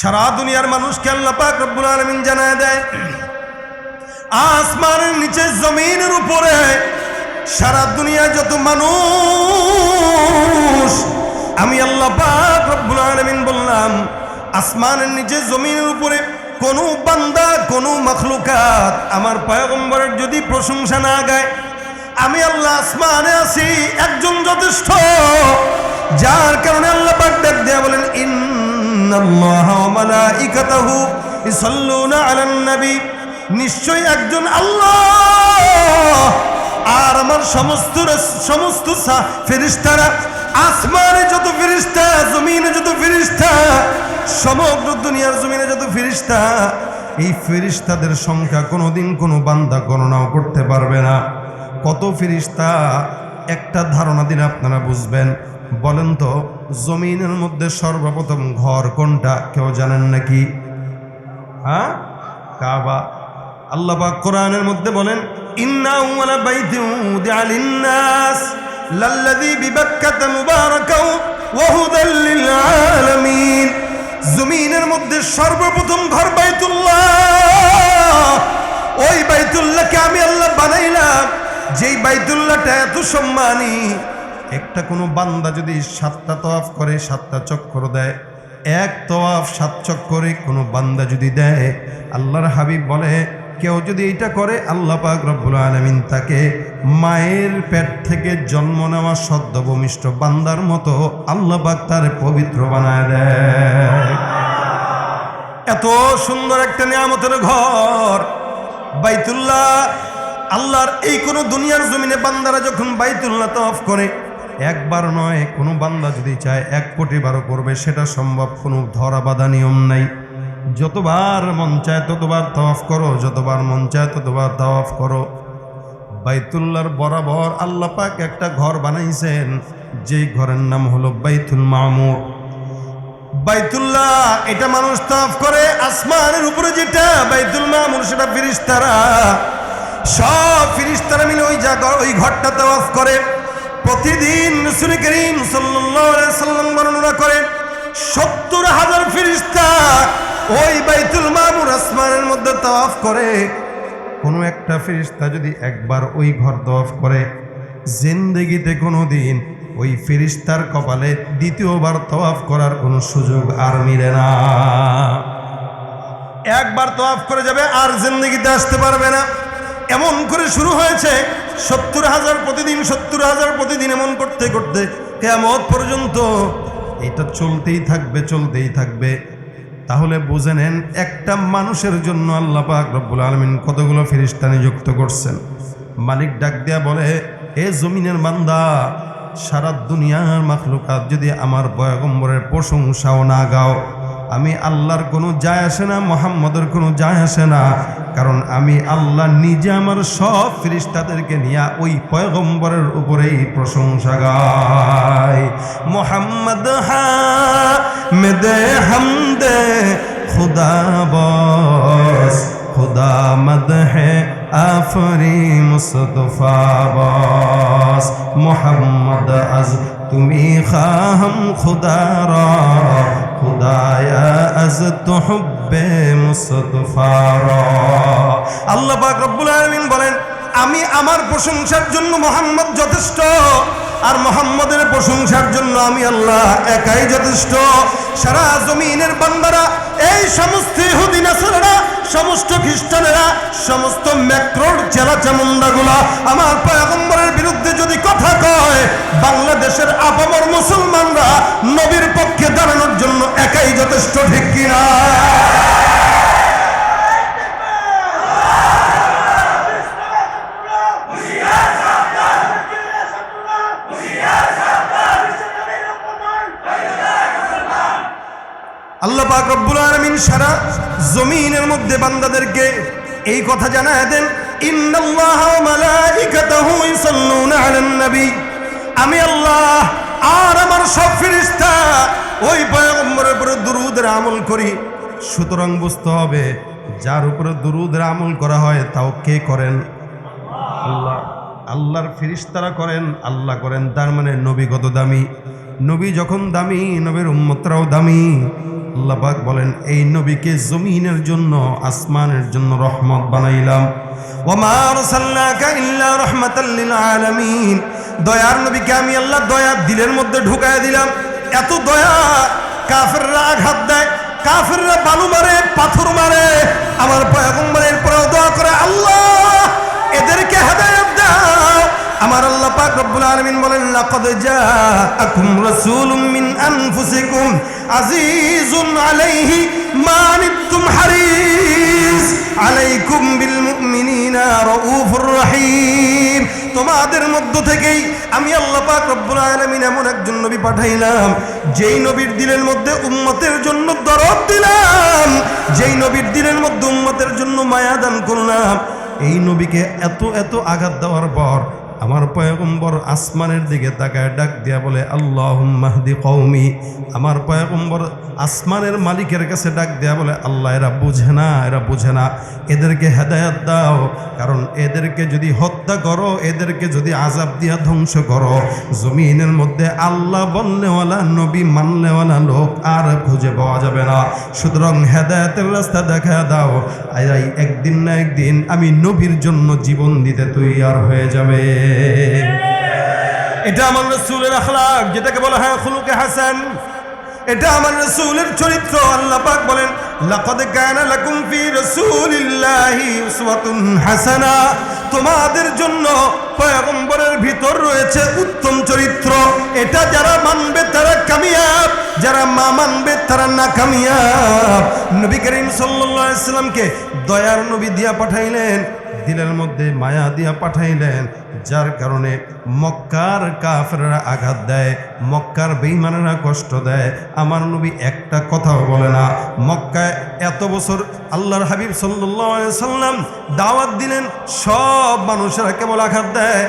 সারা দুনিয়ার মানুষকে আল্লাহ পাক রব্বুল আলামিন জানায় দেয়, আসমানের নিচে জমিনের উপরে সারা দুনিয়া যত মানুষ, আমি আল্লাহ পাক রব্বুল আলামিন বললাম আসমানের নিচে জমিনের উপরে কোন বান্দা কোন মাখলুকাত আমার পয়গম্বরের যদি প্রশংসা না গায়, আমি আল্লাহ আসমানে আছি একজন যথেষ্ট। যার কারণে আল্লাহ পাক ডাক দেয়া বলেন, ইন্নাল্লাহা ওয়া মালাইকাতাহু ইসাল্লুনা আলান নবী, নিশ্চয়ই একজন আল্লাহ আর আমার সমস্ত ফেরেশতারা, আসমানে যত ফেরেশতা, জমিনে যত ফেরেশতা, সমগ্র দুনিয়ার জমিনে যত ফেরেশতা, এই ফেরেশতাদের সংখ্যা কোনোদিন কোনো বান্দা গণনাও করতে পারবে না। কত ফেরেশতা একটা ধারণা দিলে আপনারা বুঝবেন। বলেন তো, জমিনের মধ্যে সর্বপ্রথম ঘর কোনটা কেউ জানেন নাকি? হ্যাঁ, কাবা। আল্লাহ পাক কোরআনের মধ্যে বলেন, ইন্না আউওয়ালা বাইতিন উদিআ লিন-নাস লাল্লাযী বিবাক্কাতা মুবারাকাও ওয়া হুদাল লিল আলামিন। জমিনের মধ্যে সর্বপ্রথম ঘর বাইতুল্লাহ। ওই বাইতুল্লাহকে আমি আল্লাহ বানাইলাম, যেই বাইতুল্লাহটা এত সম্মানী। একটা কোনো বান্দা যদি 7টা তওয়াফ করে, 7টা চক্কর দেয়, এক তওয়াফ 7 চক্করে কোনো বান্দা যদি দেয়, আল্লাহর হাবিব বলে কেউ যদি এটা করে, আল্লাহ পাক রব্বুল আলামিন তাকে মায়ের পেট থেকে জন্ম নেওয়া সদ্য ভূমিষ্ঠ বান্দার মতো আল্লাহ পাক তার পবিত্র বানায় দেয়। এত সুন্দর একটা নিয়ামতের ঘর বাইতুল্লাহ। আল্লাহর এই কোন দুনিয়ার জমিনে বান্দারা যখন বাইতুল্লাহ তওয়াফ করে, একবার নয়, কোনো বান্দা যদি চায় 1 কোটি বারও করবে, সেটা সম্ভব। কোনো ধরা বাঁধা নিয়ম নাই। যতবার মন চায় ততবার তওয়াফ করো, যতবার মন চায় ততবার তওয়াফ করো। বাইতুল্লাহর বরাবর আল্লাহ পাক একটা ঘর বানাইছেন, যেই ঘরের নাম হলো বাইতুল মামুর। বাইতুল্লাহ এটা মানুষ তওয়াফ করে, আসমানের উপরে যেটা বাইতুল মামুর সেটা ফেরেশতারা, সব ফেরেশতারা মিলে ওই ঘরটা তওয়াফ করে। প্রতিদিন রাসূল করিম সাল্লাল্লাহু আলাইহি ওয়াসাল্লাম বর্ণনা করেন 70,000 ফেরেশতা ওই বাইতুল মামুর আসমানের মধ্যে তওয়াফ করে। কোনো একটা ফেরেশতা যদি একবার ওই ঘর তওয়াফ করে, জিন্দেগিতে কোনোদিন ওই ফেরেশতার কপালে দ্বিতীয়বার তওয়াফ করার কোনো সুযোগ আর মিলে না। একবার তওয়াফ করে যাবে, আর জিন্দেগিতে আসতে পারবে না। এমন করে শুরু হয়েছে 70,000 প্রতিদিন, 70,000 প্রতিদিন, এমন করতে করতে কিয়ামত পর্যন্ত এটা চলতেই থাকবে, চলতেই থাকবে। তাহলে বুঝে নেন, একটা মানুষের জন্য আল্লাহ পাক রব্বুল আলামিন কতগুলো ফেরেশতা নিযুক্ত করছেন। মালিক ডাক দেয়া বলে, এ জমিনের বান্দা, সারা দুনিয়ার মাখলুকাত যদি আমার পয়গম্বরের প্রশংসাও না গাও, আমি আল্লাহর কোনো যায় আসে না, মুহাম্মদের কোনো যায় আসে না। কারণ আমি আল্লাহ নিজে আমার সব ফেরেশতাদেরকে নিয়ে ওই পয়গম্বরের উপরেই প্রশংসা গাই। মুহাম্মদ হামিদে হামদে খুদা বস, খুদা মদহে আফরি মুস্তফা বস। মুহাম্মদ আজ তুমি খাহম খুদারা, খুদায়া আজ তুহব্বে মুস্তফারা। আল্লাহ পাক রব্বুল আলামিন বলেন, আমি আমার প্রশংসার জন্য মুহাম্মদ যথেষ্ট, আর মুহাম্মদের প্রশংসার জন্য আমি আল্লাহ একাই যথেষ্ট। সারা জমিনের বান্দারা, এই সমস্ত ইহুদি নাসারারা, সমস্ত খ্রিস্টানেরা, সমস্ত ম্যাক্রোর চেলা চামুন্ডাগুলা আমার পয়গম্বরের বিরুদ্ধে যদি কথা কয়, বাংলাদেশের আপামর মুসলমানরা নবীর পক্ষে দাঁড়ানোর জন্য একাই যথেষ্ট, ঠিক কিনা? আল্লাহ পাক রব্বুল আলামিন সারা জমিনের মধ্যে বান্দাদেরকে এই কথা জানায় দেন, ইন্নাল্লাহা ওয়া মালাইকাতাহু ইসাল্লুনা আলান নবী। আমি আল্লাহ আর আমার সব ফেরেশতা ওই পয়গম্বরের উপরে দুরূদের আমল করি। সুতরাং বুঝতে হবে, যার উপরে দুরূদের আমল করা হয় তাও কে করেন? আল্লাহ। আল্লাহর ফেরেশতারা করেন, আল্লাহ করেন। তার মানে নবী কত দামি। নবী যখন দামি, নবীর উম্মতরাও দামি। আল্লাহ পাক বলেন এই নবীকে জমিনের জন্য আসমানের জন্য রহমত বানাইলাম। ওয়া মা আরসালনাকা ইল্লা রাহমাতাল লিল আলামিন, দয়ার নবীকে আমি আল্লাহ দয়া দিলের মধ্যে ঢুকায় দিলাম। এত দয়া, কাফেররা আঘাত দেয়, কাফেররা বালু মারে, পাথর মারে, আমার পয়গম্বরের পরেও দোয়া করে, আল্লাহ এদেরকে হেদায়েত দাও। আমার আল্লাহ পাক রব্বুল আলামিন বলেন, লাকাদ জাআকুম রাসূলুম মিন আনফুসিকুম আজিজুন আলাইহি মা আনিতুম হারিস আলাইকুম বিল মুমিনিনা রাউফুর রহিম। তোমাদের মধ্য থেকেই আমি আল্লাহ পাক রব্বুল আলামিন এমন একজন নবী পাঠাইলাম, যেই নবীর দিলের মধ্যে উম্মতের জন্য দরদ দিলাম, যেই নবীর দিলের মধ্যে উম্মতের জন্য মায়া দান করলাম। এই নবীকে এত এত আঘাত দেওয়ার পর আমার পয়গম্বর আসমানের দিকে তাকায় ডাক দিয়া বলে, আল্লাহুম্মা হদি কওমি। আমার পয়গম্বর আসমানের মালিকের কাছে ডাক দিয়া বলে, আল্লাহ এরা বুঝে না, এরা বুঝে না, এদেরকে হেদায়েত দাও। কারণ এদেরকে যদি হত্যা করো, এদেরকে যদি আযাব দিয়া ধ্বংস করো, জমিনের মধ্যে আল্লাহ বলনেওয়ালা, নবী মাননেওয়ালা লোক আর খুঁজে পাওয়া যাবে না। সুতরাং হেদায়েতের রাস্তা দেখা দাও। এই একদিন না একদিন আমি নবীর জন্য জীবন দিতে তৈয়ার হয়ে যাবে। এটা আমার রাসূলের আখলাক, যেটাকে বলা হয় খুলুকে হাসান। এটা আমার রাসূলের চরিত্র। আল্লাহ পাক বলেন, লাকাদ কানা লাকুম ফি রাসূলিল্লাহি উসওয়াতুন হাসানা, তোমাদের জন্য পয়গম্বরের ভিতর রয়েছে উত্তম চরিত্র। এটা যারা মানবে তারা কামিয়াব, যারা মা মানবে তারা না কামিয়াব। নবী করিম সাল্লাল্লাহু আলাইহি সাল্লামকে দয়ার নবী দিয়া পাঠাইলেন, দিলের মধ্যে মায়া দিয়া পাঠাইলেন, যার কারণে মক্কার কাফেররা আঘাত দেয়, মক্কার বেঈমানেরা কষ্ট দেয়। আমার নবী একটা কথাও বলে না। মক্কায় এত বছর আল্লাহর হাবিব সাল্লাল্লাহু আলাইহি সাল্লাম দাওয়াত দিলেন, সব মানুষেরা কেবল আঘাত দেয়।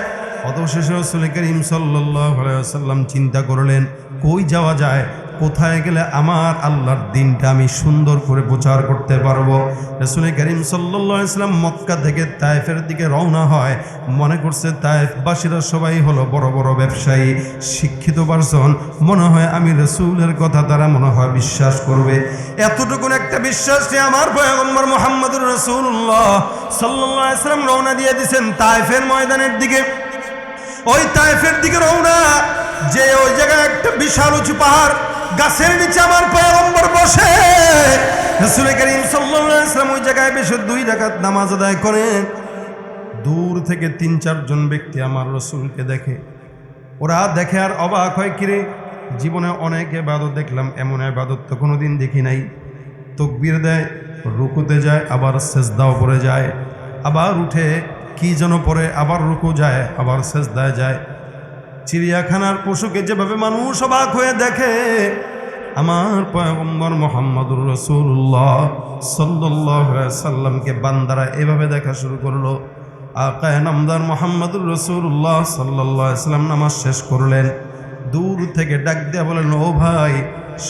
অবশেষে রাসূল করিম সাল্লাল্লাহু আলাইহি সাল্লাম চিন্তা করলেন, কই যাওয়া যায়, কোথায় গেলে আমার আল্লাহর দিনটা আমি সুন্দর করে প্রচার করতে পারবো। রাসূল করিম সাল্লাল্লাহু আলাইহি সাল্লাম মক্কা থেকে তায়েফের দিকে রওনা হয়। মনে করছে তায়েফবাসীরা সবাই হলো বড় বড় ব্যবসায়ী, শিক্ষিত পারসন, মনে হয় আমি রাসূলের কথা তারা মনে হয় বিশ্বাস করবে। এতটুকুন একটা বিশ্বাস যে আমার পয়গম্বর মুহাম্মদুর রাসূলুল্লাহ সাল্লাল্লাহু আলাইহি সাল্লাম রওনা দিয়ে দিয়েছেন তায়েফের ময়দানের দিকে। ওই তায়েফের দিকে রওনা, যে ওই জায়গায় একটা বিশাল উঁচু পাহাড়, গাছের নিচে আমার পয়গম্বর বসে। রাসূল করিম সাল্লাল্লাহু আলাইহি ওয়াসাল্লাম ওই জায়গায় বসে 2 রাকাত নামাজ আদায় করেন। দূর থেকে 3-4 জন ব্যক্তি আমার রাসূলকে দেখে। ওরা দেখে আর অবাক হয়, কিরে জীবনে অনেক ইবাদত দেখলাম, এমন ইবাদত তো কোনোদিন দেখি নাই। তাকবীর দেয়, রুকুতে যায়, আবার সিজদাও পড়ে যায়, আবার উঠে কি যেন পড়ে, আবার রুকু যায়, আবার সিজদায় যায়। চিড়িয়াখানার পশুকে যেভাবে মানুষ অবাক হয়ে দেখে, আমার পয়গম্বর মুহাম্মদুর রাসূলুল্লাহ সাল্লাল্লাহু আলাইহি ওয়াসাল্লামকে বান্দারা এভাবে দেখা শুরু করলো। আকায়ে নামদার মুহাম্মদুর রাসূলুল্লাহ সাল্লাল্লাহু আলাইহি ওয়াসাল্লাম নামাজ শেষ করলেন। দূর থেকে ডাক দিয়ে বলেন, ও ভাই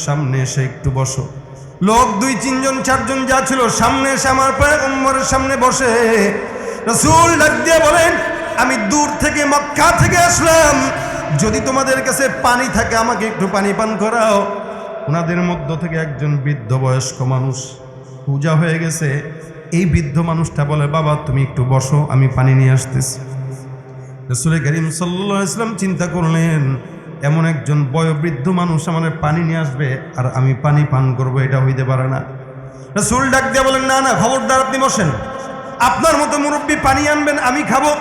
সামনে এসে একটু বসো। লোক 2-3 জন 4 জন যা ছিল সামনে এসে আমার পয়গম্বরের সামনে বসে। রাসূল ডাক দিয়ে বলেন, আমি দূর থেকে মক্কা থেকে আসলাম, যদি তোমাদের কাছে পানি থাকে আমাকে একটু পানি পান করাও। ওনাদের মধ্য থেকে একজন বৃদ্ধ বয়স্ক মানুষ, পূজা হয়ে গেছে, এই বৃদ্ধ মানুষটা বলে, বাবা তুমি একটু বসো, আমি পানি নিয়ে আসতেছি। রাসূল করিম সাল্লাল্লাহু আলাইহি ওয়াসাল্লাম চিন্তা করলেন, এমন একজন বয়োবৃদ্ধ মানুষ আমাদের পানি নিয়ে আসবে আর আমি পানি পান করবো, এটা হইতে পারে না। রাসূল ডাক দিয়ে বলেন, না না খবরদার, আপনি বসেন, আপনার মতো মুরব্বী পানি আনবেন, আমি খাবো,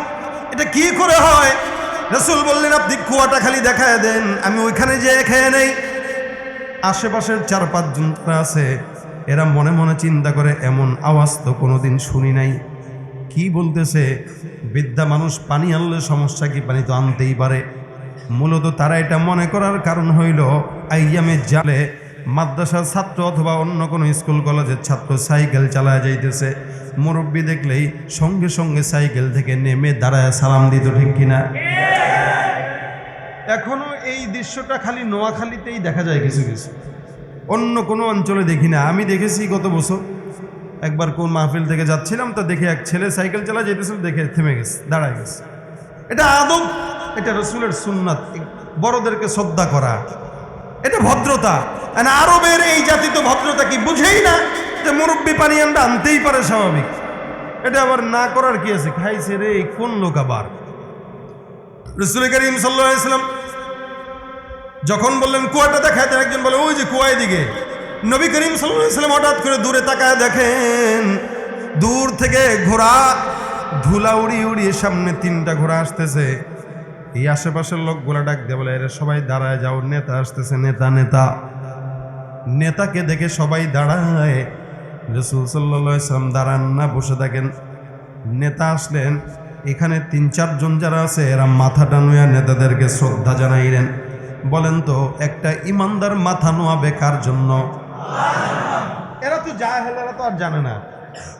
এটা কি করে হয়? রাসূল বললেন, আপনি কুয়াটা খালি দেখায় দেন, আমি ওইখানে যেয়ে খেয়ে নেই। আশেপাশের 4-5 জন আছে, এরা মনে মনে চিন্তা করে, এমন আওয়াজ তো কোনোদিন শুনি নাই, কি বলতেছে? বৃদ্ধা মানুষ পানি আনলে সমস্যা কি? পানি তো আনতেই পারে। মূলত তারা এটা মনে করার কারণ হইল, আইয়ামে জালে মাদ্রাসার ছাত্র অথবা অন্য কোনো স্কুল কলেজের ছাত্র সাইকেল চালায় যাইতেছে, মুরব্বী দেখলেই সঙ্গে সঙ্গে সাইকেল থেকে নেমে দাঁড়ায় সালাম দিত, ঠিক কিনা? এখনো এই দৃশ্যটা খালি নোয়াখালীতেই দেখা যায়, কিছু কিছু অন্য কোনো অঞ্চলে দেখি না। আমি দেখেছি গত বছর একবার কোন মাহফিল থেকে যাচ্ছিলাম, তা দেখে এক ছেলে সাইকেল চালা যেতেছিল, দেখে থেমে গেছে, দাঁড়ায় গেছে। এটা আদব, এটা রাসূলের সুন্নাত, বড়দেরকে শ্রদ্ধা করা। এটা ভদ্রতা। আর আরবের এই জাতি তো ভদ্রতা কি বুঝেই না, যে মুরব্বী পানি আনবে আনতেই পারে স্বাভাবিক, এটা আবার না করার কি আছে? খাইছে রে কোন লোক আবার। রাসূল করিম সাল্লাল্লাহু আলাইহি ওয়াসাল্লাম যখন বললেন কুয়াটা দেখাইতে, একজন বলে ওই যে কুয়ায় দিকে। নবী করিম সাল্লাল্লাহু আলাইহি ওয়াসাল্লাম হঠাৎ করে দূরে তাকায় দেখেন দূর থেকে ঘোড়া ধুলা উড়িয়ে উড়িয়ে সামনে 3টা ঘোড়া আসতেছে। এই আশেপাশের লোকগুলা ডাক দিয়ে বলে এরা সবাই দাঁড়ায় যাও, নেতা আসতেছে, নেতা নেতা। নেতাকে দেখে সবাই দাঁড়ায়। রাসূল সাল্লাল্লাহু আলাইহি ওয়াসাল্লাম দাঁড়ান না, বসে থাকেন। নেতা আসলেন, এখানে 3-4 জন যারা আছে এরা মাথাটা নুয়া নেতাদেরকে শ্রদ্ধা জানাইলেন। বলেন তো একটা ইমানদার মাথা নোয়াবে কার জন্য? এরা তো জাহেল, এরা তো আর জানে না,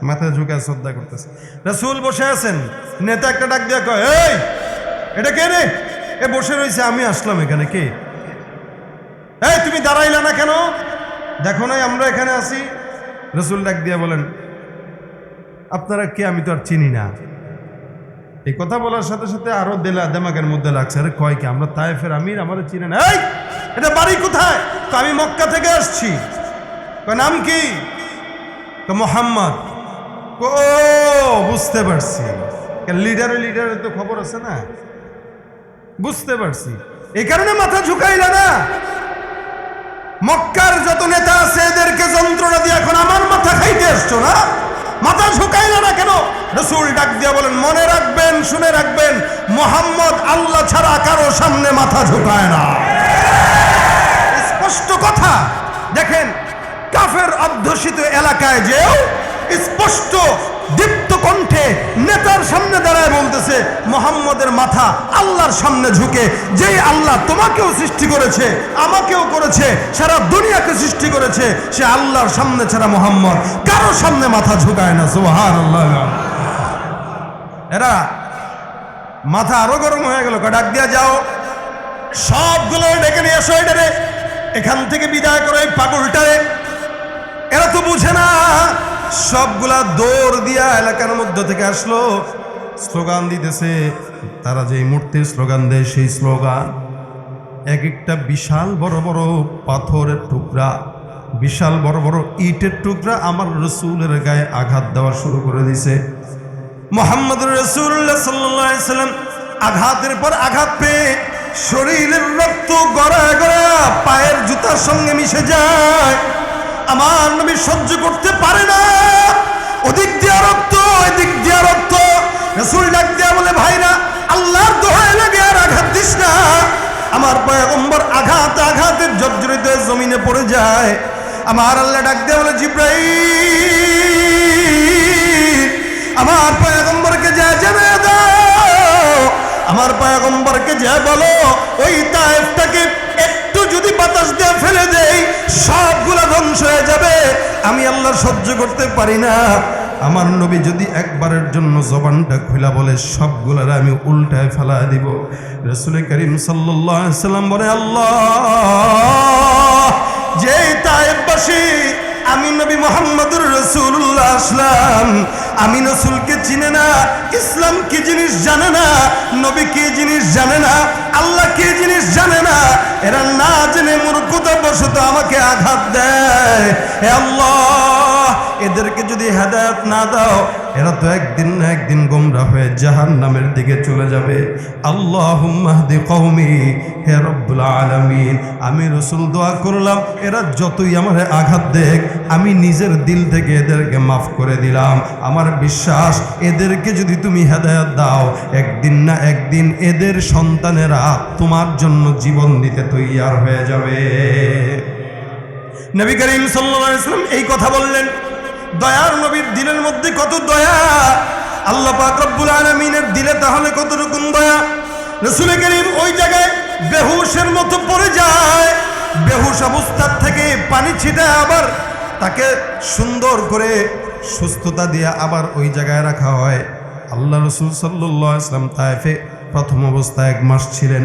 মাথা ঝুঁকে শ্রদ্ধা করতেছে। রাসূল বসে আছেন, নেতা একটা ডাক দিয়ে কয় এই এটা কে রে? এ বসে রয়েছে, আমি আসলাম এখানে। কে? এই তুমি দাঁড়াইলা না কেন? দেখো নাই আমরা এখানে আছি। রাসূল ডাক দিয়ে বলেন আপনারা কে? আমি তো আর চিনি না। এই কথা বলার সাথে সাথে আরো দেমাগের মধ্যে লাগছে, আরে কয় কি আমরা তায়েফের আমির, আমাদের চিনে না। এই এটা বাড়ি কোথায়? তো আমি মক্কা থেকে আসছি। নাম কি? মোহাম্মদ। ও বুঝতে পারছি, লিডারের তো খবর আছে না, বুঝতে পারছি। এই কারণে মাথা ঝুঁকাইলা না। মক্কার যত নেতা আছে এদেরকে যন্ত্রণা দিয়ে এখন আমার মাথা খাইতে আসছো না? মাথা ঝুঁকাইলা না কেন? রাসূল ডাক দিয়া বলেন মনে রাখবেন, শুনে রাখবেন, মুহাম্মদ আল্লাহ ছাড়া কারো সামনে মাথা ঝুঁকায় না। স্পষ্ট কথা। দেখেন কাফের অধ্যুষিত এলাকায় যেও স্পষ্ট দীপ্ত কণ্ঠে নেতার সামনে দাঁড়ায় বলতেছে মুহাম্মদের মাথা আল্লাহর সামনে ঝুঁকে। যেই আল্লাহ তোমাকেও সৃষ্টি করেছে, আমাকেও করেছে, সারা দুনিয়াকে সৃষ্টি করেছে, সে আল্লাহর সামনে ছাড়া মুহাম্মদ কারো সামনে মাথা ঝুঁকায় না। সুবহানাল্লাহ। এরা মাথা আরো গরম হয়ে গেল, ডাক দিয়া যাও সবগুলো ডেকে নিয়ে এসো, এটারে এখান থেকে বিদায় করো এই পাগলটারে। এরা তো বুঝে না। সবগুলা দৌড় দিয়া এলাকার মধ্য থেকে আসলো, স্লোগান দিতেছে। তারা যে মূর্তির স্লোগান দেয় সেই স্লোগান, এক একটা বিশাল বড় বড় পাথরের টুকরা, বিশাল বড় বড় ইটের টুকরা আমার রাসূলের গায়ে আঘাত দেওয়া শুরু করে দিছে। মুহাম্মদুর রাসূলুল্লাহ সাল্লাল্লাহু আলাইহি ওয়াসাল্লাম আঘাতের পর আঘাত পেয়ে শরীরের রক্ত গড়ায় গড়ায় পায়ের জুতার সঙ্গে মিশে যায়। আমার নবী সহ্য করতে পারে না, ওদিক দিয়ে রক্ত এদিক দিয়ে রক্ত। রাসূল ডাক দিয়া বলে ভাইরা আল্লাহর দোহাই লাগে আর আঘাত দিস না। আমার পয়গম্বর আঘাতের জর্জরিত জমিনে পড়ে যায়। আমার আল্লাহ ডাক দিয়া বলে জিবরাইল আমার পয়গম্বরকে যা জানিয়ে দাও, আমার পয়গম্বরকে যা বলো ওই তায়েফটাকে একটু যদি বাতাস দিয়ে ফেলে দেই সবগুলা ধ্বংস হয়ে যাবে। আমি আল্লাহ সহ্য করতে পারি না। আমার নবী যদি একবারের জন্য জবানটা খুলা বলে সবগুলার আমি উল্টায় ফেলা দিব। রাসূল করিম সাল্লাল্লাহু আলাইহি ওয়াসাল্লাম বলে আল্লাহ যে তায়েফবাসী আমি নবী মুহাম্মদুর রাসূলুল্লাহ আসলাম, আমি রাসূলকে চিনে না, ইসলাম কি জিনিস জানে না, নবী কি জিনিস জানে না, আল্লাহ কি জিনিস জানে না, এরা না জেনে মূর্খতা বশত আমাকে আঘাত দেয়। হে আল্লাহ এদেরকে যদি হেদায়েত না দাও এরা তো একদিন না একদিন গোমরা হয়ে জাহান্নামের দিকে চলে যাবে। আল্লাহুম্মা হদি কওমি, হে রব্বুল আলামিন আমি রাসূল দোয়া করলাম এরা যতই আমারে আঘাত দেখ আমি নিজের দিল থেকে এদেরকে মাফ করে দিলাম। আমার বিশ্বাস এদেরকে যদি তুমি হেদায়েত দাও একদিন না একদিন এদের সন্তানেরা তোমার জন্য জীবন দিতে তৈয়ার হয়ে যাবে। নবী করিম সাল্লাল্লাহু আলাইহি ওয়াসাল্লাম এই কথা বললেন। দয়ার নবীর দিলের মধ্যে কত দয়া, আল্লাহ পাক রব্বুল আলামিনের দিলে তাহলে কত রকম দয়া। রাসূল করিম ওই জায়গায় বেহুশের মতো পড়ে যায়। বেহুশ অবস্থা থেকে পানি ছিটায় আবার তাকে সুন্দর করে সুস্থতা দিয়ে আবার ওই জায়গায় রাখা হয়। আল্লাহ রাসূল সাল্লাল্লাহু আলাইহি ওয়াসাল্লাম তায়েফে প্রথম অবস্থায় 1 মাস ছিলেন।